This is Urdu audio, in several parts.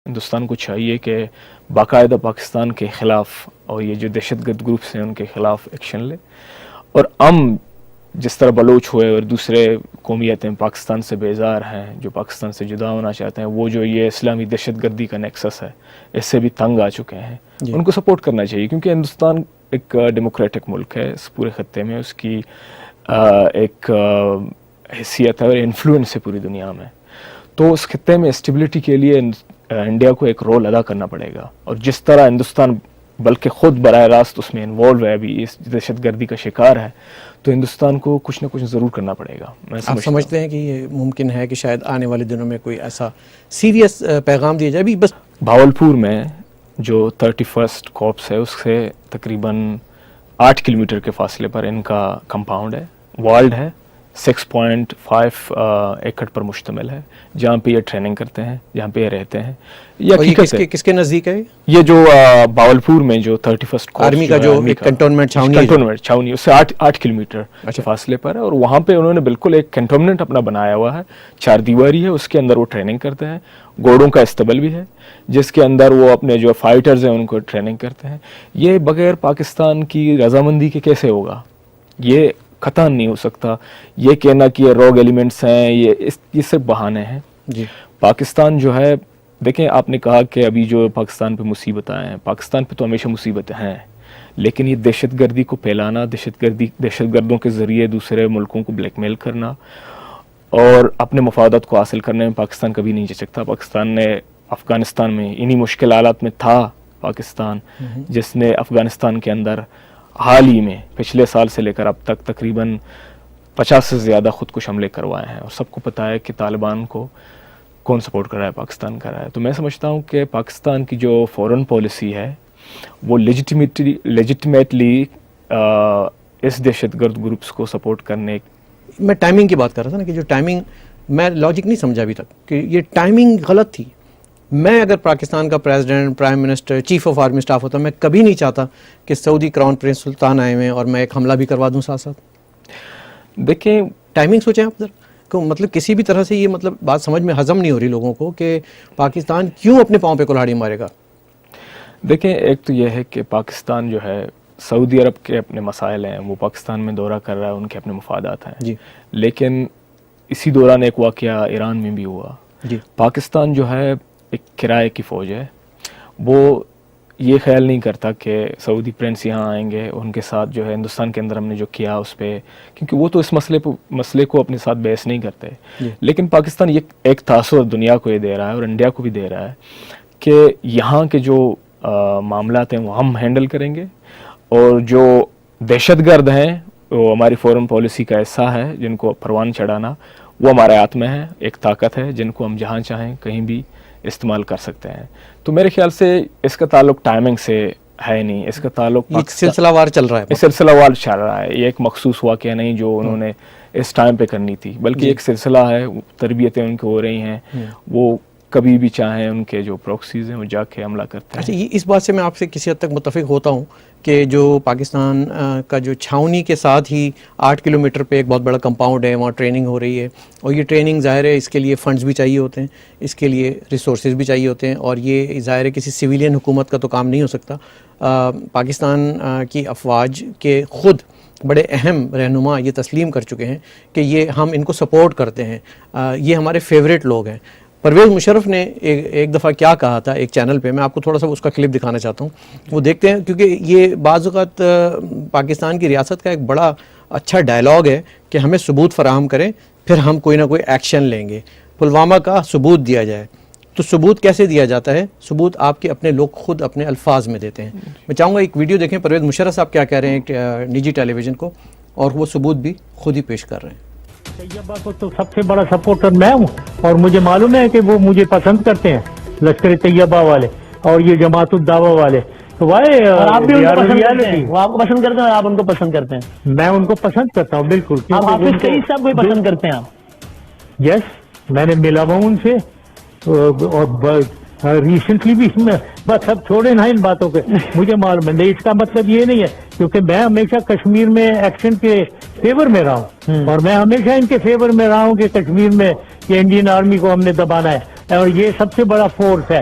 ہندوستان کو چاہیے کہ باقاعدہ پاکستان کے خلاف اور یہ جو دہشت گرد گروپس ہیں ان کے خلاف ایکشن لے، اور جس طرح بلوچ ہوئے اور دوسرے قومیتیں پاکستان سے بیزار ہیں، جو پاکستان سے جدا ہونا چاہتے ہیں، وہ جو یہ اسلامی دہشت گردی کا نیکسس ہے اس سے بھی تنگ آ چکے ہیں، ان کو سپورٹ کرنا چاہیے، کیونکہ ہندوستان ایک ڈیموکریٹک ملک ہے، اس پورے خطے میں اس کی ایک حیثیت ہے اور انفلوئنس ہے پوری دنیا میں. تو اس خطے میں اسٹیبلٹی کے لیے انڈیا کو ایک رول ادا کرنا پڑے گا، اور جس طرح ہندوستان بلکہ خود براہ راست اس میں انوالو ہے، ابھی اس دہشت گردی کا شکار ہے، تو ہندوستان کو کچھ نہ کچھ ضرور کرنا پڑے گا. آپ سمجھتے ہیں کہ یہ ممکن ہے کہ شاید آنے والے دنوں میں کوئی ایسا سیریس پیغام دیا جائے؟ بس بھاولپور میں جو 31 کارپس ہے اس سے تقریباً 8 کلومیٹر کے فاصلے پر ان کا کمپاؤنڈ ہے، والڈ ہے، 6.5 ایکڑ پر مشتمل ہے، جہاں پہ یہ ٹریننگ کرتے ہیں، جہاں پہ یہ رہتے ہیں. یہ کس کے نزدیک ہے؟ یہ جو باولپور میں جو 31 آرمی کا جو کنٹونمنٹ چھاونی اس سے 8 کلومیٹر کے فاصلے پر ہے، اور وہاں پہ انہوں نے بالکل ایک کنٹونمنٹ اپنا بنایا ہوا ہے، 4 دیواری ہے، اس کے اندر وہ ٹریننگ کرتے ہیں. گھوڑوں کا استبل بھی ہے جس کے اندر وہ اپنے جو فائٹرز ہیں ان کو ٹریننگ کرتے ہیں. یہ بغیر پاکستان کی رضامندی کے کیسے ہوگا؟ یہ قطعاً نہیں ہو سکتا. یہ کہنا کہ یہ روگ ایلیمنٹس ہیں، یہ صرف بہانے ہیں. جی پاکستان جو ہے، دیکھیں آپ نے کہا کہ ابھی جو پاکستان پہ مصیبتیں ہیں، پاکستان پہ تو ہمیشہ مصیبتیں ہیں، لیکن یہ دہشت گردی کو پھیلانا، دہشت گردوں کے ذریعے دوسرے ملکوں کو بلیک میل کرنا اور اپنے مفادات کو حاصل کرنے میں پاکستان کبھی نہیں جھجکتا. پاکستان نے افغانستان میں انہی مشکل حالات میں تھا، پاکستان جس نے افغانستان کے اندر حال ہی میں پچھلے سال سے لے کر اب تک تقریباً 50 سے زیادہ خودکش حملے کروائے ہیں، اور سب کو پتہ ہے کہ طالبان کو کون سپورٹ کر رہا ہے، پاکستان کر رہا ہے. تو میں سمجھتا ہوں کہ پاکستان کی جو فورن پالیسی ہے وہ لیجٹمیٹلی اس دہشت گرد گروپس کو سپورٹ کرنے. میں ٹائمنگ کی بات کر رہا تھا نا، کہ جو ٹائمنگ میں لاجک نہیں سمجھا ابھی تک کہ یہ ٹائمنگ غلط تھی. میں اگر پاکستان کا president, prime minister, chief of army staff ہوتا، میں کبھی نہیں چاہتا کہ سعودی کراؤن پرنس سلطان آئے ہوئے اور میں ایک حملہ بھی کروا دوں ساتھ ساتھ. دیکھیں ٹائمنگ سوچیں آپ ذرا، مطلب کسی بھی طرح سے یہ مطلب بات سمجھ میں ہضم نہیں ہو رہی لوگوں کو کہ پاکستان کیوں اپنے پاؤں پہ کلہاڑی مارے گا. دیکھیں ایک تو یہ ہے کہ پاکستان جو ہے، سعودی عرب کے اپنے مسائل ہیں، وہ پاکستان میں دورہ کر رہا ہے، ان کے اپنے مفادات ہیں. جی. لیکن اسی دوران ایک واقعہ ایران میں بھی ہوا. جی. پاکستان جو ہے ایک کرائے کی فوج ہے، وہ یہ خیال نہیں کرتا کہ سعودی پرنس یہاں آئیں گے، ان کے ساتھ جو ہے ہندوستان کے اندر ہم نے جو کیا اس پہ، کیونکہ وہ تو اس مسئلے کو اپنے ساتھ بحث نہیں کرتے. لیکن پاکستان یہ ایک تاثر دنیا کو یہ دے رہا ہے اور انڈیا کو بھی دے رہا ہے کہ یہاں کے جو معاملات ہیں وہ ہم ہینڈل کریں گے، اور جو دہشت گرد ہیں وہ ہماری فورن پالیسی کا حصہ ہے، جن کو پروان چڑھانا وہ ہمارے ہاتھ میں ہے. ایک طاقت ہے جن کو ہم جہاں چاہیں کہیں بھی استعمال کر سکتے ہیں. تو میرے خیال سے اس کا تعلق ٹائمنگ سے ہے نہیں، اس کا تعلق سلسلہ وار چل رہا ہے. سلسلہ وار چل رہا ہے. یہ ایک مخصوص واقعہ نہیں جو انہوں نے اس ٹائم پہ کرنی تھی، بلکہ ایک سلسلہ ہے. تربیتیں ان کی ہو رہی ہیں، وہ کبھی بھی چاہیں ان کے جو پروکسیز ہیں وہ جا کے حملہ کرتے ہیں. اچھا، اس بات سے میں آپ سے کسی حد تک متفق ہوتا ہوں کہ جو پاکستان کا جو چھاونی کے ساتھ ہی 8 کلومیٹر پہ ایک بہت بڑا کمپاؤنڈ ہے، وہاں ٹریننگ ہو رہی ہے، اور یہ ٹریننگ ظاہر ہے اس کے لیے فنڈز بھی چاہیے ہوتے ہیں، اس کے لیے ریسورسز بھی چاہیے ہوتے ہیں، اور یہ ظاہر ہے کسی سویلین حکومت کا تو کام نہیں ہو سکتا. پاکستان کی افواج کے خود بڑے اہم رہنما یہ تسلیم کر چکے ہیں کہ یہ ہم ان کو سپورٹ کرتے ہیں، یہ ہمارے فیوریٹ لوگ ہیں. پرویز مشرف نے ایک دفعہ کیا کہا تھا ایک چینل پہ، میں آپ کو تھوڑا سا اس کا کلپ دکھانا چاہتا ہوں، وہ دیکھتے ہیں، کیونکہ یہ بعض اوقات پاکستان کی ریاست کا ایک بڑا اچھا ڈائلاگ ہے کہ ہمیں ثبوت فراہم کریں، پھر ہم کوئی نہ کوئی ایکشن لیں گے. پلوامہ کا ثبوت دیا جائے. تو ثبوت کیسے دیا جاتا ہے؟ ثبوت آپ کے اپنے لوگ خود اپنے الفاظ میں دیتے ہیں. میں چاہوں گا ایک ویڈیو دیکھیں پرویز مشرف صاحب کیا کہہ رہے ہیں نجی ٹیلی ویژن کو، اور وہ ثبوت بھی خود ہی پیش کر رہے ہیں. طیبہ کو تو سب سے بڑا سپورٹر میں ہوں، اور مجھے معلوم ہے کہ وہ مجھے پسند کرتے ہیں، لشکر طیبہ والے اور یہ جماعت الدعوہ والے. تو آپ بھی ان کو پسند کرتے ہیں، وہ آپ کو پسند کرتے ہیں اور آپ ان کو پسند کرتے ہیں. میں ان کو پسند کرتا ہوں بالکل. آپ حافظ سعید صاحب کو پسند کرتے ہیں آپ؟ یس، میں نے ملا ہوں ان سے، اور ریسنٹلی بھی. بس اب چھوڑے نا ان باتوں کے، مجھے معلوم ہے. اس کا مطلب یہ نہیں ہے، کیونکہ میں ہمیشہ کشمیر میں ایکشن کے فیور میں رہا ہوں، اور میں ہمیشہ ان کے فیور میں رہا ہوں کہ کشمیر میں یہ انڈین آرمی کو ہم نے دبانا ہے، اور یہ سب سے بڑا فورس ہے.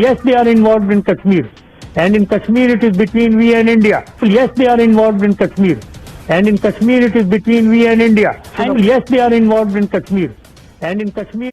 Yes, they are involved in Kashmir. And in Kashmir it is between we and India. Yes, they are involved in Kashmir. And in Kashmir it is between we and India. And yes, they are involved in Kashmir. And in Kashmir.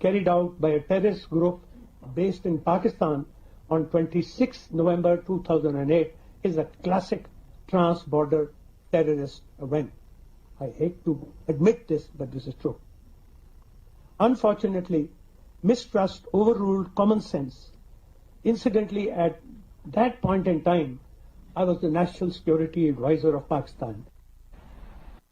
carried out by a terrorist group based in Pakistan on 26 November 2008 is a classic trans-border terrorist event. I hate to admit this, but this is true. Unfortunately, mistrust overruled common sense. Incidentally, at that point in time, I was the National Security Advisor of Pakistan.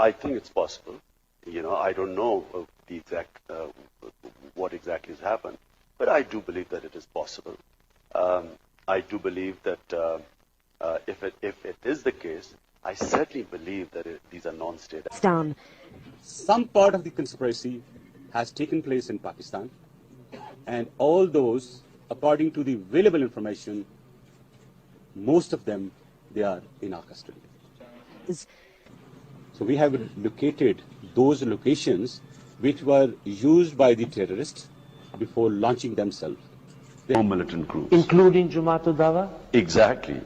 I think it's possible. You know, I don't know the exact what exactly has happened, but I do believe that it is possible. I do believe that if it is the case, I certainly believe that these are non-state. Some part of the conspiracy has taken place in Pakistan, and all those, according to the available information, most of them, they are in our custody. So we have located those locations which were used by the terrorists before launching themselves. No militant groups. Including Jamaat al-Dawa? Exactly.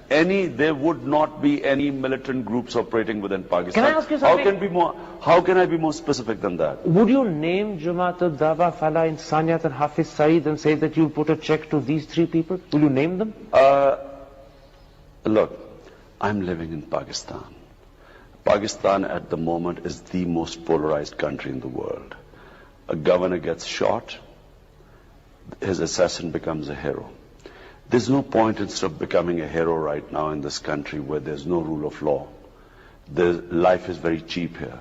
There would not be any militant groups operating within Pakistan. Can I ask you something? How can I be more specific than that? Would you name Jamaat al-Dawa, Falah Insaniyat and Hafiz Saeed and say that you'll put a check to these 3 people? Will you name them? Look, I'm living in Pakistan. Pakistan at the moment is the most polarized country in the world. A governor gets shot, his assassin becomes a hero. There's no point in sort of becoming a hero right now in this country where there's no rule of law. Life is very cheap here.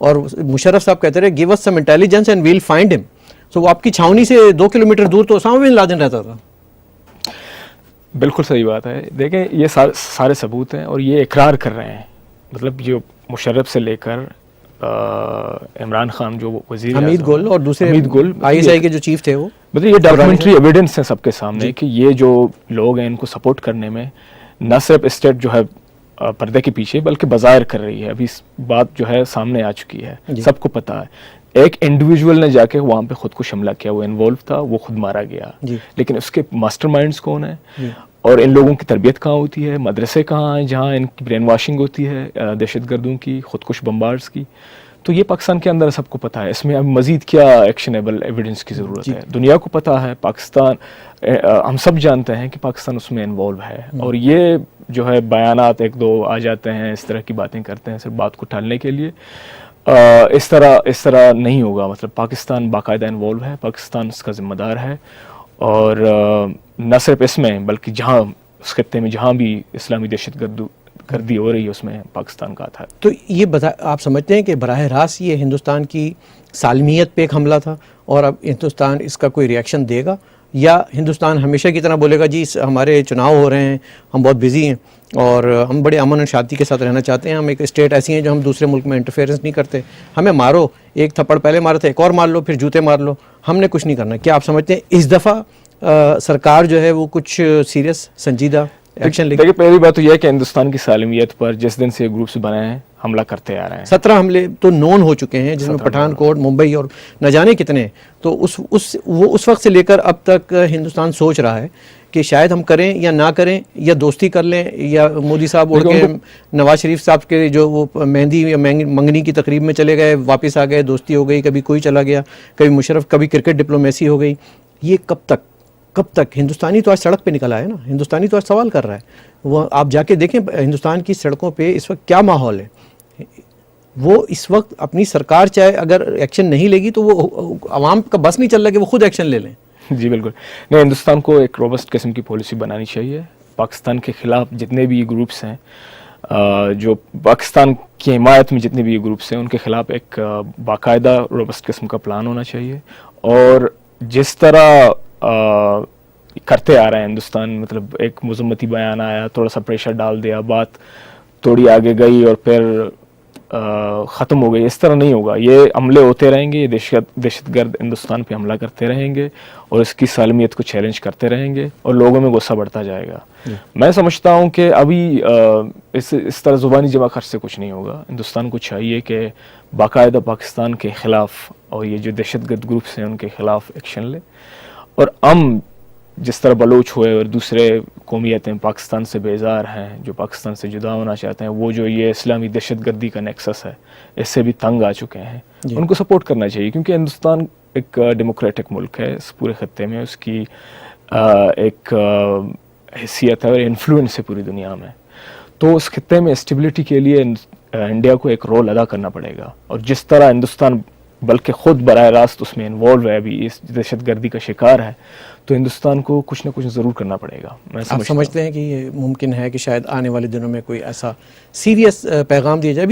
اور مشرف صاحب کہتے رہے give us some intelligence and we'll find them. سو وہ آپ کی چھاونی سے 2 کلومیٹر دور تو اسامہ بن لادن رہتا تھا. بالکل صحیح بات ہے. دیکھیں یہ سارے ثبوت ہیں اور یہ اقرار کر رہے ہیں. مطلب جو مشرف سے لے کر عمران خان جو وزیر حمید گل اور دوسرے حمید گل آئی ایس آئی کے جو چیف تھے وہ مطلب یہ ڈاکومنٹری ایویڈنس ہے سب کے سامنے کہ یہ جو لوگ ہیں ان کو سپورٹ کرنے میں نہ صرف اسٹیٹ جو ہے پردے کے پیچھے بلکہ بظاہر کر رہی ہے. ابھی بات جو ہے سامنے آ چکی ہے, سب کو پتا ہے. ایک انڈیویجول نے جا کے وہاں پہ خود کو حملہ کیا, وہ انوالو تھا, وہ خود مارا گیا, لیکن اس کے ماسٹر مائنڈز کون ہیں اور ان لوگوں کی تربیت کہاں ہوتی ہے, مدرسے کہاں ہیں جہاں ان کی برین واشنگ ہوتی ہے دہشت گردوں کی, خودکش بمبارز کی. تو یہ پاکستان کے اندر سب کو پتہ ہے. اس میں اب مزید کیا ایکشنیبل ایویڈنس کی ضرورت ہے. دنیا کو پتہ ہے پاکستان, ہم سب جانتے ہیں کہ پاکستان اس میں انوالو ہے. اور یہ جو ہے بیانات ایک دو آ جاتے ہیں, اس طرح کی باتیں کرتے ہیں صرف بات کو ٹالنے کے لیے. اس طرح نہیں ہوگا. مطلب پاکستان باقاعدہ انوالو ہے, پاکستان اس کا ذمہ دار ہے. اور نہ صرف اس میں بلکہ جہاں اس خطے میں جہاں بھی اسلامی دہشت گردی ہو رہی ہے اس میں پاکستان کا تھا. تو یہ آپ سمجھتے ہیں کہ براہ راست یہ ہندوستان کی سالمیت پہ ایک حملہ تھا اور اب ہندوستان اس کا کوئی ریئیکشن دے گا, یا ہندوستان ہمیشہ کی طرح بولے گا جی ہمارے چناؤ ہو رہے ہیں, ہم بہت بزی ہیں اور ہم بڑے امن و شانتی کے ساتھ رہنا چاہتے ہیں, ہم ایک اسٹیٹ ایسی ہیں جو ہم دوسرے ملک میں انٹرفیئرنس نہیں کرتے, ہمیں مارو, ایک تھپڑ پہلے مارا تھا ایک اور مار لو, پھر جوتے مار لو, ہم نے کچھ نہیں کرنا. کیا آپ سمجھتے ہیں اس دفعہ سرکار جو ہے وہ کچھ سیریس سنجیدہ ایکشن لے؟ دیکھیے پہلی بات تو یہ ہے کہ ہندوستان کی سالمیت پر جس دن سے گروپس بنے ہیں حملہ کرتے آ رہے ہیں. 17 حملے تو نون ہو چکے ہیں, جس میں پٹھان کوٹ, ممبئی اور نہ جانے کتنے. تو وہ اس وقت سے لے کر اب تک ہندوستان سوچ رہا ہے کہ شاید ہم کریں یا نہ کریں, یا دوستی کر لیں, یا مودی صاحب اڑ کے نواز شریف صاحب کے جو وہ مہندی یا منگنی کی تقریب میں چلے گئے, واپس آ گئے, دوستی ہو گئی, کبھی کوئی چلا گیا, کبھی مشرف, کبھی کرکٹ ڈپلومیسی ہو گئی. یہ کب تک ہندوستانی تو آج سڑک پہ نکل آیا نا, ہندوستانی تو آج سوال کر رہا ہے. وہ آپ جا کے دیکھیں ہندوستان کی سڑکوں پہ اس وقت کیا ماحول ہے. وہ اس وقت اپنی سرکار چاہے اگر ایکشن نہیں لے گی تو وہ عوام کا بس نہیں چل رہا کہ وہ خود ایکشن لے لیں. جی بالکل نہیں, ہندوستان کو ایک روبسٹ قسم کی پالیسی بنانی چاہیے. پاکستان کے خلاف جتنے بھی گروپس ہیں, جو پاکستان کی حمایت میں جتنے بھی گروپس ہیں, ان کے خلاف ایک باقاعدہ روبسٹ قسم کا پلان ہونا چاہیے. اور جس طرح کرتے آ رہے ہیں ہندوستان, مطلب ایک مذمتی بیان آیا, تھوڑا سا پریشر ڈال دیا, بات تھوڑی آگے گئی اور پھر ختم ہو گئی, اس طرح نہیں ہوگا. یہ حملے ہوتے رہیں گے, یہ دہشت گرد ہندوستان پہ حملہ کرتے رہیں گے اور اس کی سالمیت کو چیلنج کرتے رہیں گے اور لوگوں میں غصہ بڑھتا جائے گا. میں سمجھتا ہوں کہ ابھی اس طرح زبانی جمع خرچ سے کچھ نہیں ہوگا. ہندوستان کو چاہیے کہ باقاعدہ پاکستان کے خلاف اور یہ جو دہشت گرد گروپس ہیں ان کے خلاف ایکشن لے. اور جس طرح بلوچ ہوئے اور دوسرے قومیتیں پاکستان سے بیزار ہیں, جو پاکستان سے جدا ہونا چاہتے ہیں, وہ جو یہ اسلامی دہشت گردی کا نیکسس ہے اس سے بھی تنگ آ چکے ہیں, ان کو سپورٹ کرنا چاہیے. کیونکہ ہندوستان ایک ڈیموکریٹک ملک ہے, اس پورے خطے میں اس کی ایک حیثیت ہے اور انفلوئنس ہے پوری دنیا میں. تو اس خطے میں اسٹیبلٹی کے لیے انڈیا کو ایک رول ادا کرنا پڑے گا. اور جس طرح ہندوستان بلکہ خود براہ راست اس میں انوالو ہے, ابھی اس دہشت گردی کا شکار ہے, تو ہندوستان کو کچھ نہ کچھ ضرور کرنا پڑے گا. آپ سمجھتے ہیں کہ یہ ممکن ہے کہ شاید آنے والے دنوں میں کوئی ایسا سیریس پیغام دیا جائے؟